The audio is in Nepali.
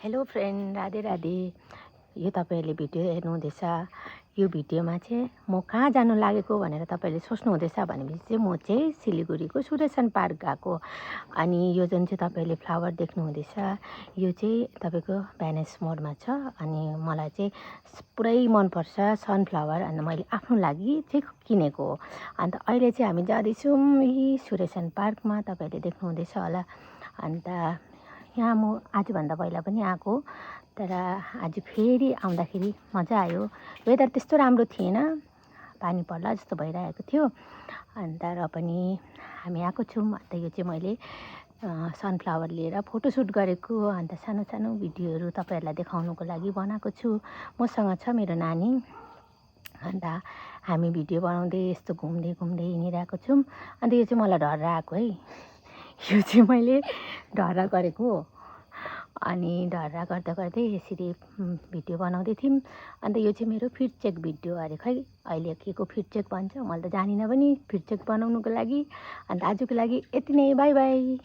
Hello friend, Radhe Radhe. यो तपाईँहरूले भिडियो हेर्नुहुँदैछ। यो भिडियोमा चाहिँ म कहाँ जानु लागेको भनेर तपाईँले सोच्नुहुँदैछ भनेपछि चाहिँ म चाहिँ सिलिगुडीको सुरेसन पार्क गएको। अनि यो जुन चाहिँ तपाईँले फ्लावर देख्नुहुँदैछ यो चाहिँ तपाईँको भ्यानिस मोडमा छ। अनि मलाई चाहिँ पुरै मनपर्छ सनफ्लावर, अनि मैले आफ्नो लागि चाहिँ किनेको हो। अन्त अहिले चाहिँ हामी जाँदैछौँ यही सुरेसन पार्कमा, तपाईँहरूले देख्नुहुँदैछ होला। अन्त यहाँ म आजभन्दा पहिला पनि आएको, तर आज फेरि आउँदाखेरि मजा आयो। वेदर त्यस्तो राम्रो थिएन, पानी पर्ला जस्तो भइरहेको थियो। अन्त र पनि हामी आएको छौँ। अन्त यो चाहिँ मैले सनफ्लावर लिएर फोटोसुट गरेको, अन्त सानो सानो भिडियोहरू तपाईँहरूलाई देखाउनुको लागि बनाएको छु। मसँग छ मेरो नानी। अन्त हामी भिडियो बनाउँदै यस्तो घुम्दै घुम्दै हिँडिरहेको छौँ। अन्त यो चाहिँ मलाई डर आएको है, यो चाहिँ मैले ढर्रा गरेको हो। अनि ढर्रा गर्दा गर्दै यसरी भिडियो बनाउँदै थियौँ। अन्त यो चाहिँ मेरो फिड चेक भिडियो अरे, खै अहिले के को फिड चेक भन्छ मैले त जानिनँ पनि फिड चेक बनाउनुको लागि। अन्त आजको लागि यति नै, बाई बाई।